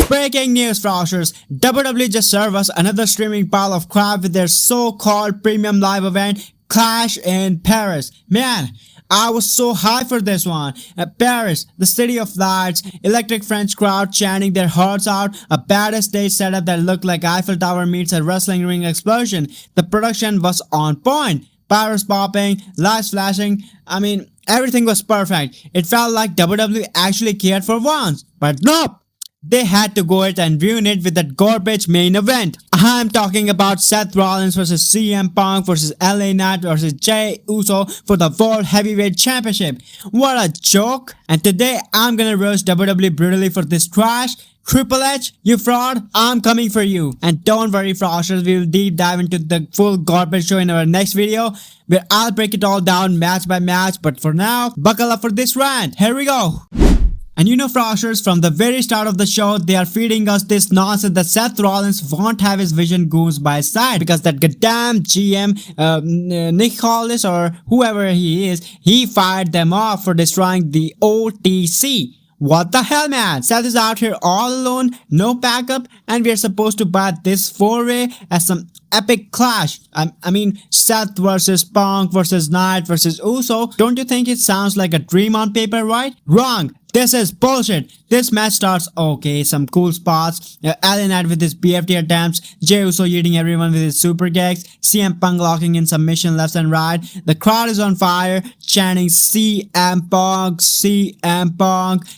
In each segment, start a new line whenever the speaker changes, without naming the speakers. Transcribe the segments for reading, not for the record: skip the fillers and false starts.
Breaking news, Froshers! WWE just served us another streaming pile of crap with their so-called premium live event, Clash in Paris. Man, I was so hyped for this one. Paris, the city of lights, electric French crowd chanting their hearts out, a badass stage setup that looked like Eiffel Tower meets a wrestling ring explosion. The production was on point. Pyros popping, lights flashing. I mean, everything was perfect. It felt like WWE actually cared for once. But nope! They had to go it and ruin it with that garbage main event. I'm talking about Seth Rollins versus CM Punk versus LA Knight versus Jey Uso for the World Heavyweight Championship. What a joke! And today I'm gonna roast WWE brutally for this trash. Triple H, you fraud, I'm coming for you. And don't worry, Froshers, we will deep dive into the full garbage show in our next video, where I'll break it all down match by match. But for now, buckle up for this rant. Here we go. And you know, Froshers, from the very start of the show, they are feeding us this nonsense that Seth Rollins won't have his vision goons by his side because that goddamn GM, Nick Hollis or whoever he is, he fired them off for destroying the OTC. What the hell, man? Seth is out here all alone, no backup, and we are supposed to buy this four-way as some epic clash. I mean, Seth versus Punk versus Knight versus Uso. Don't you think it sounds like a dream on paper, right? Wrong. This is bullshit. This match starts okay, some cool spots. LA Knight with his BFT attempts, Jey Uso eating everyone with his super kicks, CM Punk locking in submission left and right. The crowd is on fire, chanting CM Punk,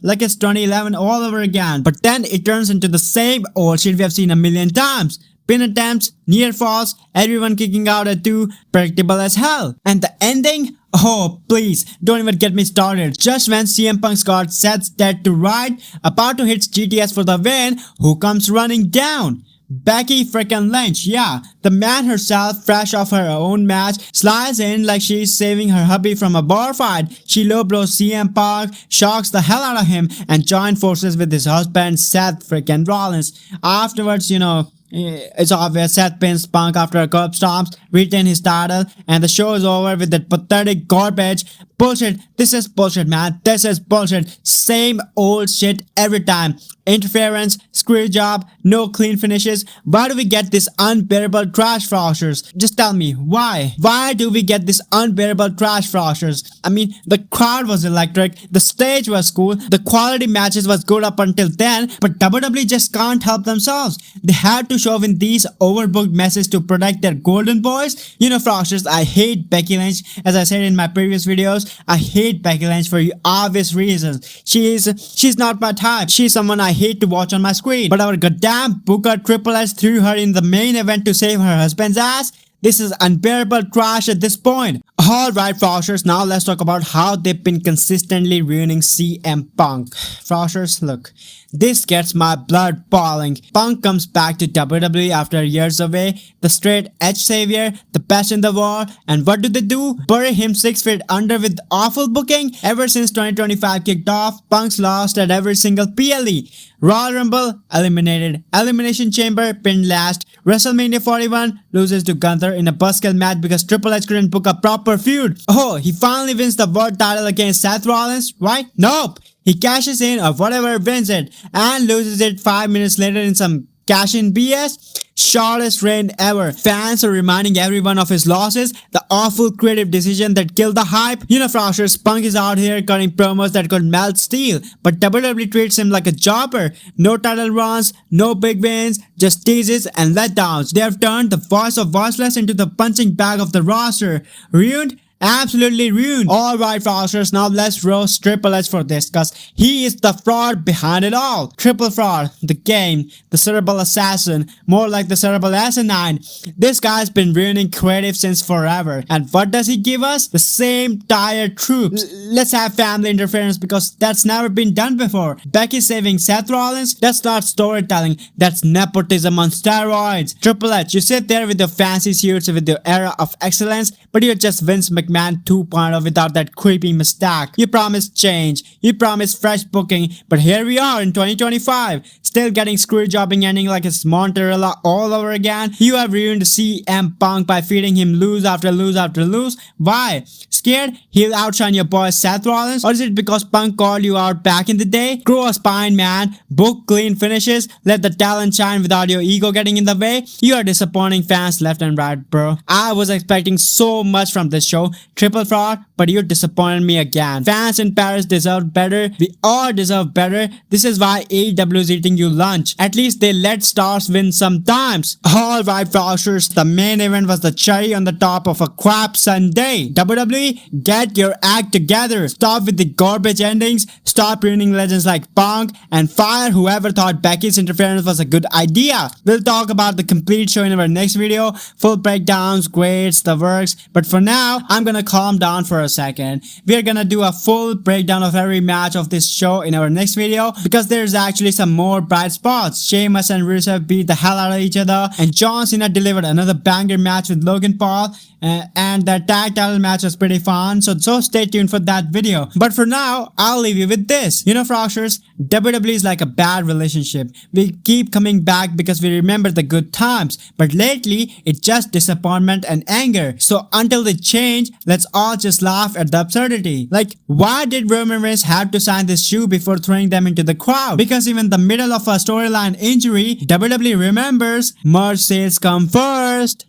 like it's 2011 all over again. But then it turns into the same old shit we have seen a million times. Pin attempts, near falls, everyone kicking out at 2, predictable as hell. And the ending? Oh, please, don't even get me started. Just when CM Punk's got Seth's dead to right, about to hit GTS for the win, who comes running down? Becky frickin' Lynch, yeah, the man herself, fresh off her own match, slides in like she's saving her hubby from a bar fight. She low blows CM Punk, shocks the hell out of him, and joins forces with his husband Seth frickin' Rollins. Afterwards, you know, it's obvious Seth pins Punk after a curb stomps, retain his title, and the show is over with that pathetic garbage. Bullshit. This is bullshit, man. This is bullshit. Same old shit every time. Interference, screw job, no clean finishes. Why do we get this unbearable trash, Froshers? Just tell me, why? Why do we get this unbearable trash, Froshers? I mean, the crowd was electric, the stage was cool, the quality matches was good up until then, but WWE just can't help themselves. They had to shove in these overbooked messes to protect their golden boys. You know, Froshers, I hate Becky Lynch. As I said in my previous videos, I hate Becky Lynch for obvious reasons. She's not my type. She's someone I hate to watch on my screen. But our goddamn Booker Triple H threw her in the main event to save her husband's ass. This is unbearable trash at this point. Alright, Froshers, now let's talk about how they've been consistently ruining CM Punk. Froshers, look, this gets my blood boiling. Punk comes back to WWE after years away, the straight edge savior, the best in the world, and what do? Bury him 6 feet under with awful booking? Ever since 2025 kicked off, Punk's lost at every single PLE. Royal Rumble, eliminated. Elimination Chamber, pinned last. WrestleMania 41, loses to Gunther in a buzzkill match because Triple H couldn't book a proper feud. Oh, he finally wins the world title against Seth Rollins, right? Nope. He cashes in or whatever, wins it, and loses it 5 minutes later in some cash-in BS. Shortest reign ever. Fans are reminding everyone of his losses, the awful creative decision that killed the hype. You know, Froshers, Punk is out here cutting promos that could melt steel, but WWE treats him like a jobber. No title runs, no big wins, just teases and letdowns. They have turned the voice of voiceless into the punching bag of the roster. Ruined? Absolutely ruined. Alright, Froshers, now let's roast Triple H for this, cause he is the fraud behind it all. Triple fraud, the game, the cerebral assassin, more like the cerebral asinine. This guy's been ruining creative since forever. And what does he give us? The same tired troops. Let's have family interference because that's never been done before. Becky saving Seth Rollins? That's not storytelling, that's nepotism on steroids. Triple H, you sit there with your fancy suits with your era of excellence, but you're just Vince McMahon McMahon 2.0 without that creepy mustache. You promised change, you promised fresh booking, but here we are in 2025, still getting screw jobbing ending like it's Monterella all over again. You have ruined CM Punk by feeding him lose after lose after lose. Why? Scared he'll outshine your boy Seth Rollins? Or is it because Punk called you out back in the day? Grow a spine, man. Book clean finishes. Let the talent shine without your ego getting in the way. You are disappointing fans left and right, bro. I was expecting so much from this show. Triple fraud, but you disappointed me again. Fans in Paris deserve better. We all deserve better. This is why AEW is eating you lunch. At least they let stars win sometimes. Alright, Froxers, the main event was the cherry on the top of a crap Sunday. WWE, get your act together. Stop with the garbage endings. Stop ruining legends like Punk, and fire whoever thought Becky's interference was a good idea. We'll talk about the complete show in our next video. Full breakdowns, grades, the works. But for now, I'm gonna calm down for a second. We're gonna do a full breakdown of every match of this show in our next video, because there's actually some more bright spots. Sheamus and Rusev beat the hell out of each other, and John Cena delivered another banger match with Logan Paul, and the tag title match was pretty fun, so stay tuned for that video. But for now, I'll leave you with this. You know, Froxers, WWE is like a bad relationship. We keep coming back because we remember the good times, but lately it's just disappointment and anger. So until they change, let's all just laugh at the absurdity. Like, why did Roman Reigns have to sign this shoe before throwing them into the crowd? Because even in the middle of a storyline injury, WWE remembers merch sales come first.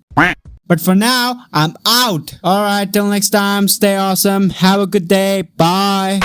But for now, I'm out. Alright, till next time, stay awesome. Have a good day. Bye.